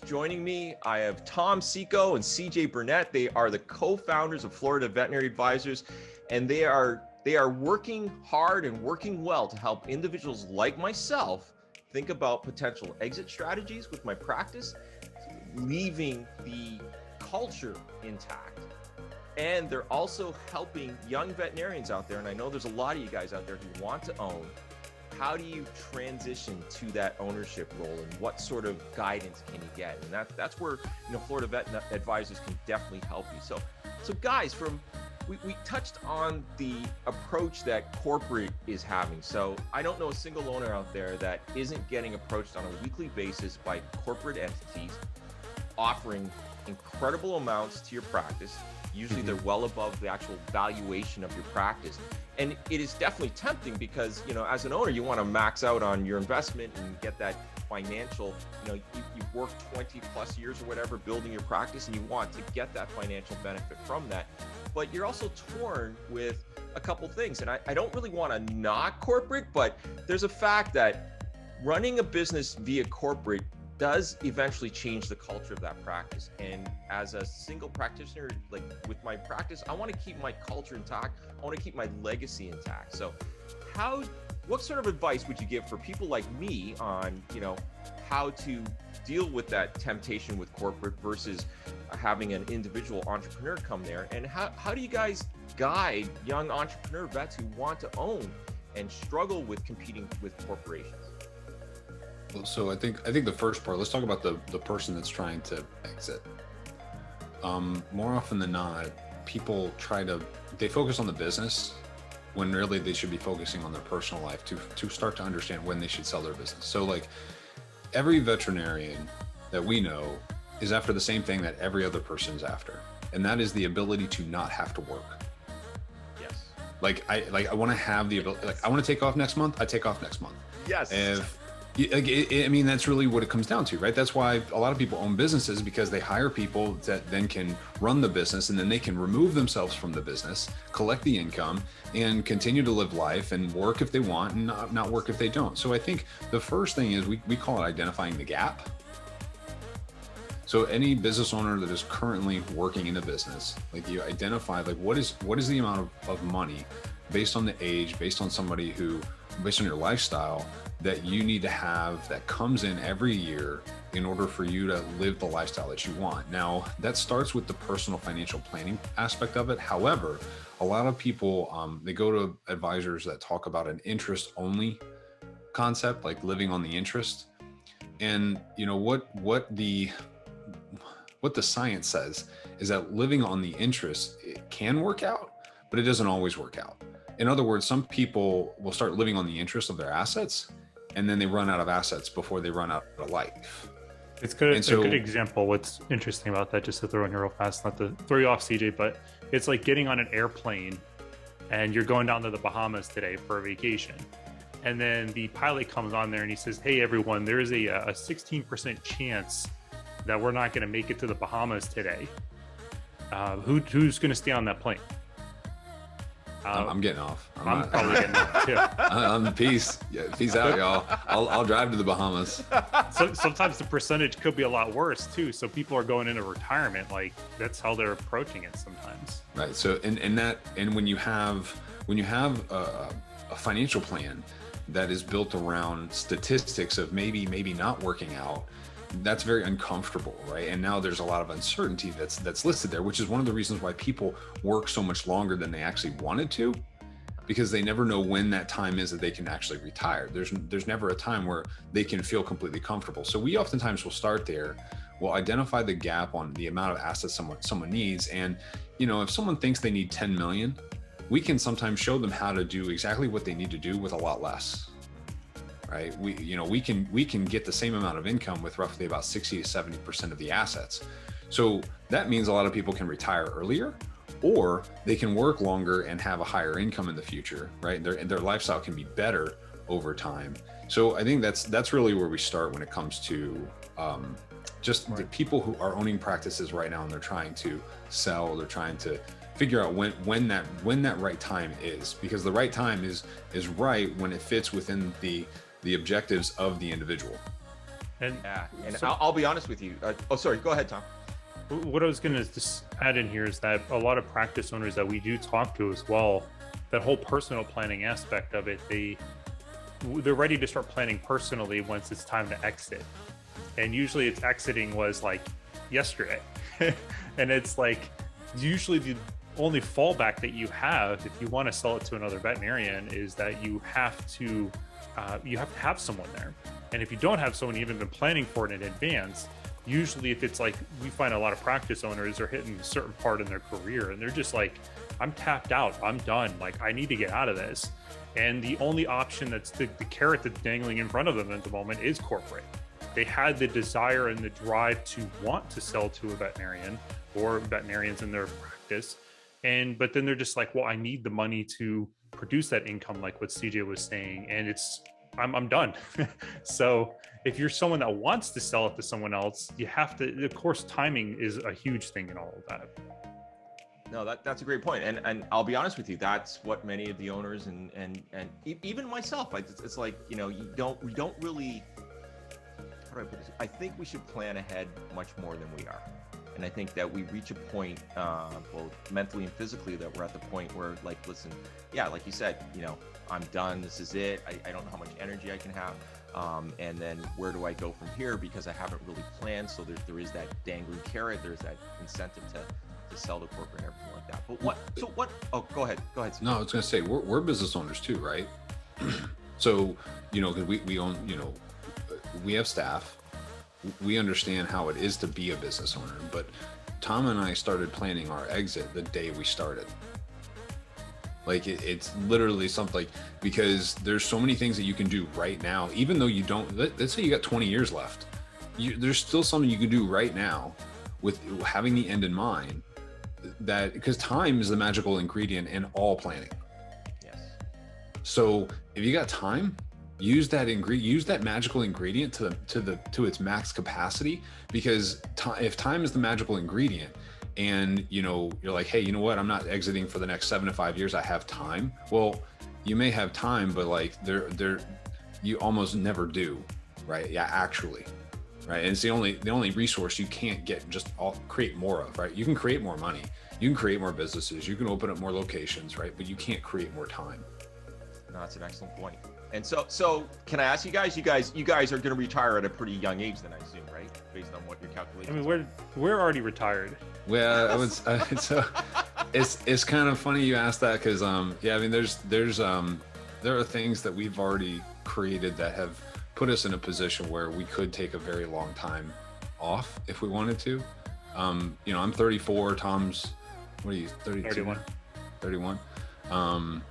Joining me, I have Tom Seeko and CJ Burnett. They are the co-founders of Florida Veterinary Advisors, and they are working hard and working well to help individuals like myself think about potential exit strategies with my practice, leaving the culture intact. And they're also helping young veterinarians out there, and I know there's a lot of you guys out there who want to own. How do you transition to that ownership role, and what sort of guidance can you get? And that's where Florida Vet Advisors can definitely help you. So guys, we touched on the approach that corporate is having. So I don't know a single owner out there that isn't getting approached on a weekly basis by corporate entities offering incredible amounts to your practice. Usually they're well above the actual valuation of your practice. And it is definitely tempting because, as an owner, you want to max out on your investment and get that financial, you've worked 20 plus years or whatever building your practice, and you want to get that financial benefit from that. But you're also torn with a couple things. And I don't really want to knock corporate, but there's a fact that running a business via corporate does eventually change the culture of that practice. And as a single practitioner, like with my practice, I want to keep my culture intact. I want to keep my legacy intact. So what sort of advice would you give for people like me on, how to deal with that temptation with corporate versus having an individual entrepreneur come there? And how do you guys guide young entrepreneur vets who want to own and struggle with competing with corporations? So I think the first part, let's talk about the person that's trying to exit. More often than not, people they focus on the business when really they should be focusing on their personal life to start to understand when they should sell their business. So like every veterinarian that we know is after the same thing that every other person is after. And that is the ability to not have to work. Yes. I want to have the ability, I want to take off next month. I take off next month. Yes. That's really what it comes down to, right? That's why a lot of people own businesses, because they hire people that then can run the business, and then they can remove themselves from the business, collect the income, and continue to live life and work if they want and not work if they don't. So I think the first thing is we call it identifying the gap. So any business owner that is currently working in a business, like you identify, like what is the amount of money based on the age, based on your lifestyle, that you need to have that comes in every year in order for you to live the lifestyle that you want. Now, that starts with the personal financial planning aspect of it. However, a lot of people, they go to advisors that talk about an interest only concept, like living on the interest. And what the science says is that living on the interest, it can work out, but it doesn't always work out. In other words, some people will start living on the interest of their assets, and then they run out of assets before they run out of life. It's good. It's a good example. What's interesting about that, just to throw in here real fast, not to throw you off, CJ, but it's like getting on an airplane and you're going down to the Bahamas today for a vacation. And then the pilot comes on there and he says, "Hey, everyone, there is a 16% chance that we're not going to make it to the Bahamas today. Who's going to stay on that plane?" I'm getting off. I'm probably getting off too. I'm peace. Yeah, peace out, y'all. I'll drive to the Bahamas. So sometimes the percentage could be a lot worse too. So people are going into retirement, like that's how they're approaching it sometimes. Right. So and when you have a financial plan that is built around statistics of maybe not working out, that's very uncomfortable, right? And now there's a lot of uncertainty that's listed there, which is one of the reasons why people work so much longer than they actually wanted to, because they never know when that time is that they can actually retire. There's never a time where they can feel completely comfortable. So we oftentimes will start there. We'll identify the gap on the amount of assets someone needs. And, if someone thinks they need 10 million, we can sometimes show them how to do exactly what they need to do with a lot less. Right? We can get the same amount of income with roughly about 60 to 70% of the assets. So that means a lot of people can retire earlier, or they can work longer and have a higher income in the future, right? Their lifestyle can be better over time. So I think that's really where we start when it comes to the people who are owning practices right now and they're trying to sell, they're trying to figure out when that right time is, because the right time is right when it fits within the objectives of the individual. And Yeah, and so, I'll be honest with you. Oh, sorry. Go ahead, Tom. what I was going to just add in here is that a lot of practice owners that we do talk to as well, that whole personal planning aspect of it, they're ready to start planning personally once it's time to exit. And usually it's exiting was like yesterday. And it's like usually the only fallback that you have if you want to sell it to another veterinarian is that you have to have someone there. And if you don't have someone, you haven't been planning for it in advance, usually if it's like, we find a lot of practice owners are hitting a certain part in their career and they're just like, I'm tapped out, I'm done, like I need to get out of this. And the only option that's the carrot that's dangling in front of them at the moment is corporate. They had the desire and the drive to want to sell to a veterinarian or veterinarians in their practice. But then they're just like, well, I need the money to produce that income, like what CJ was saying. And I'm done. So if you're someone that wants to sell it to someone else, you have to, of course, timing is a huge thing in all of that. No, that's a great point. And I'll be honest with you, that's what many of the owners and even myself, it's like, you know, we don't really, how do I put this? I think we should plan ahead much more than we are. And I think that we reach a point, both mentally and physically, that we're at the point where, like, listen, yeah, like you said, you know, I'm done. This is it. I don't know how much energy I can have. And then where do I go from here? Because I haven't really planned. So there is that dangling carrot. There's that incentive to sell to corporate and everything like that. But oh, go ahead. Steve. No, I was going to say, we're business owners too, right? So, you know, because we own, you know, we have staff. We understand how it is to be a business owner, but Tom and I started planning our exit the day we started. Like it's literally something, like, because there's so many things that you can do right now, even though you don't, let's say you got 20 years left, there's still something you can do right now with having the end in mind, that because time is the magical ingredient in all planning. Yes. So if you got time, use that magical ingredient to its max capacity, because if time is the magical ingredient, and you know, you're like, hey, you know what, I'm not exiting for the next 7 to 5 years, I have time. Well, you may have time, but like you almost never do, right? Yeah, actually, right? And it's the only resource you can't get, just create more of, right? You can create more money, you can create more businesses, you can open up more locations, right? But you can't create more time. No, that's an excellent point. And so can I ask you guys are going to retire at a pretty young age then, I assume, right? Based on what your calculations I mean, we're already retired. Well, I would, so it's kind of funny you asked that, because yeah, I mean, there are things that we've already created that have put us in a position where we could take a very long time off if we wanted to. You know, I'm 34. Tom's, what are you, 32? 31. 31.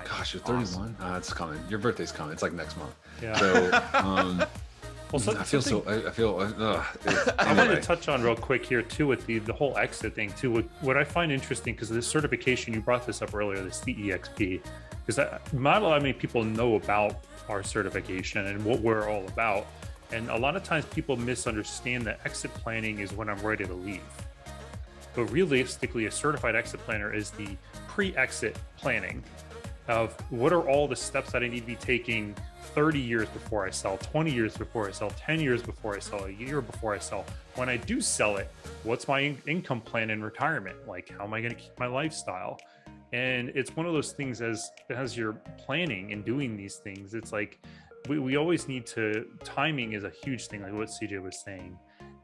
Gosh, you're 31. Awesome. It's coming. Your birthday's coming. It's like next month. Yeah. So, well, I feel. I want to touch on real quick here too with the whole exit thing too. What I find interesting, because this certification, you brought this up earlier, this CEXP, because not a lot of many people know about our certification and what we're all about. And a lot of times people misunderstand that exit planning is when I'm ready to leave. But realistically, a certified exit planner is the pre-exit planning of what are all the steps that I need to be taking 30 years before I sell, 20 years before I sell, 10 years before I sell, a year before I sell. When I do sell it, what's my income plan in retirement? Like, how am I going to keep my lifestyle? And it's one of those things, as you're planning and doing these things, it's like we always need to, timing is a huge thing, like what CJ was saying.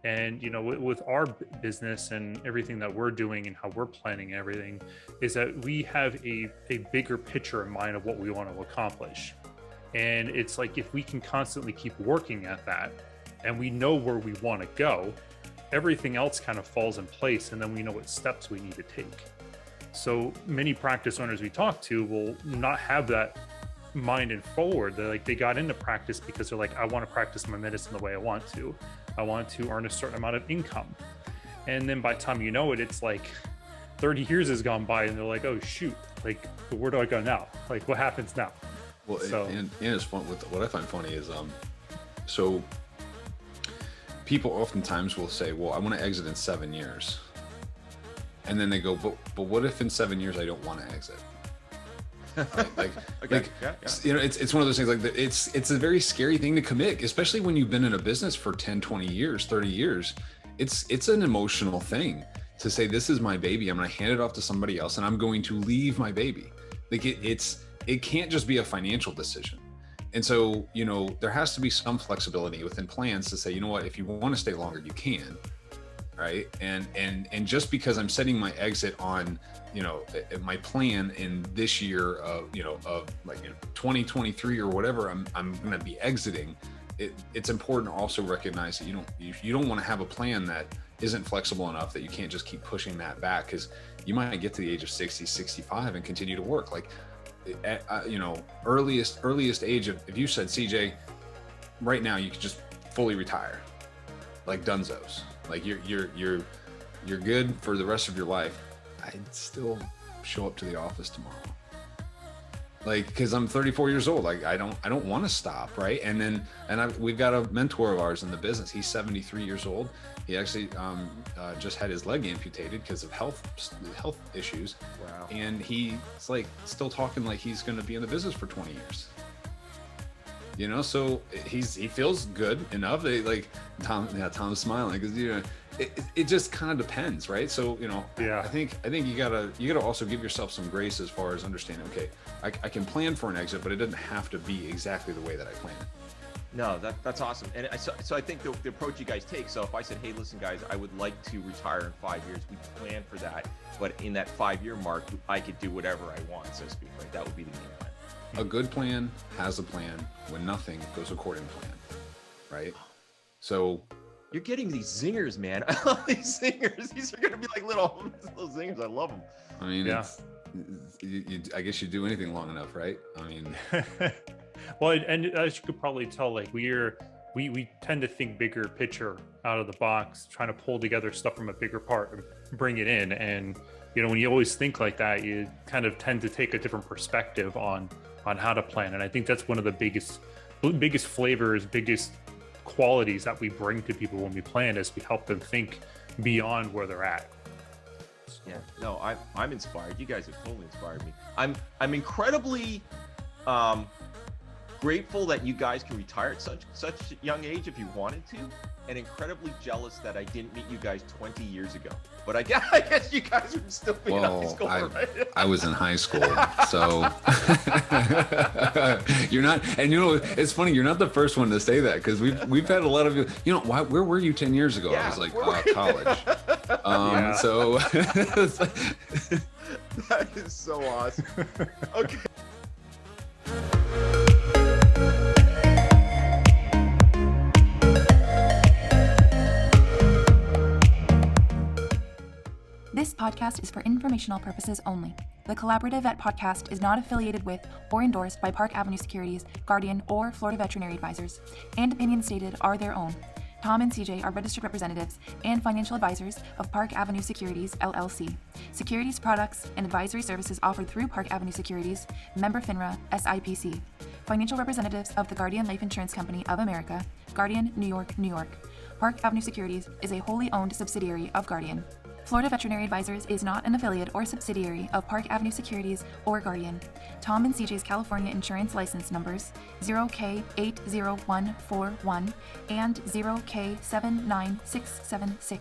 And, you know, with our business and everything that we're doing and how we're planning everything, is that we have a bigger picture in mind of what we want to accomplish. And it's like, if we can constantly keep working at that and we know where we want to go, everything else kind of falls in place. And then we know what steps we need to take. So many practice owners we talk to will not have that mind and forward. They got into practice because they're like, I want to practice my medicine the way I want to. I want to earn a certain amount of income. And then by the time you know it, it's like 30 years has gone by and they're like, oh shoot, like where do I go now? Like what happens now? Well, so, and it's fun. What I find funny is, so people oftentimes will say, well, I want to exit in 7 years. And then they go, but what if in 7 years I don't want to exit? Right? Like, Okay. Yeah. you know, it's one of those things like that. It's a very scary thing to commit, especially when you've been in a business for 10, 20 years, 30 years. It's an emotional thing to say, this is my baby. I'm going to hand it off to somebody else and I'm going to leave my baby. Like it can't just be a financial decision. And so, you know, there has to be some flexibility within plans to say, you know what, if you want to stay longer, you can. Right. And just because I'm setting my exit on, you know, my plan in this year of, you know, of like, you know, 2023 or whatever, I'm going to be exiting. It's important to also recognize that you don't want to have a plan that isn't flexible enough, that you can't just keep pushing that back, because you might get to the age of 60, 65 and continue to work. Like, you know, earliest age of, if you said, CJ, right now you could just fully retire, like dunzos. Like you're good for the rest of your life, I'd still show up to the office tomorrow. Like, because I'm 34 years old. Like I don't want to stop, right? And we've got a mentor of ours in the business. He's 73 years old. He actually just had his leg amputated because of health issues. Wow. And he's like still talking like he's going to be in the business for 20 years. You know, so he feels good enough. Like Tom's smiling because, you know, it just kind of depends, right? So, you know, yeah. I think you gotta also give yourself some grace as far as understanding. Okay, I can plan for an exit, but it doesn't have to be exactly the way that I plan it. No, that's awesome. And so I think the approach you guys take. So if I said, hey, listen, guys, I would like to retire in 5 years, we plan for that. But in that 5-year mark, I could do whatever I want, so to speak, right? That would be the game plan. A good plan has a plan when nothing goes according to plan, right? So you're getting these zingers, man. I love these zingers. These are going to be like little zingers. I love them. I mean, yeah. I guess you do anything long enough, right? I mean, well, and as you could probably tell, like we tend to think bigger picture out of the box, trying to pull together stuff from a bigger part and bring it in. And, you know, when you always think like that, you kind of tend to take a different perspective on how to plan. And I think that's one of the biggest flavors, biggest qualities that we bring to people when we plan, is we help them think beyond where they're at. Yeah, no, I'm inspired. You guys have totally inspired me. I'm incredibly grateful that you guys can retire at such a young age if you wanted to, and incredibly jealous that I didn't meet you guys 20 years ago. But I guess you guys would still be in high school, right? I was in high school, so you're not. And you know, it's funny. You're not the first one to say that, because we've had a lot of you. You know, where were you 10 years ago? Yeah, I was like, college. So that is so awesome. Okay. This podcast is for informational purposes only. The Collaborative Vet Podcast is not affiliated with or endorsed by Park Avenue Securities, Guardian, or Florida Veterinary Advisors, and opinions stated are their own. Tom and CJ are registered representatives and financial advisors of Park Avenue Securities, LLC. Securities products and advisory services offered through Park Avenue Securities, member FINRA, SIPC. Financial representatives of the Guardian Life Insurance Company of America, Guardian, New York, New York. Park Avenue Securities is a wholly owned subsidiary of Guardian. Florida Veterinary Advisors is not an affiliate or subsidiary of Park Avenue Securities or Guardian. Tom and CJ's California insurance license numbers 0K80141 and 0K79676.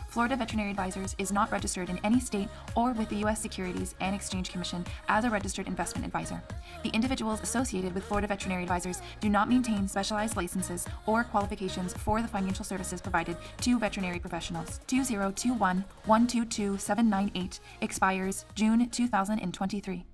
Florida Veterinary Advisors is not registered in any state or with the U.S. Securities and Exchange Commission as a registered investment advisor. The individuals associated with Florida Veterinary Advisors do not maintain specialized licenses or qualifications for the financial services provided to veterinary professionals. 2021-122-798 expires June 2023.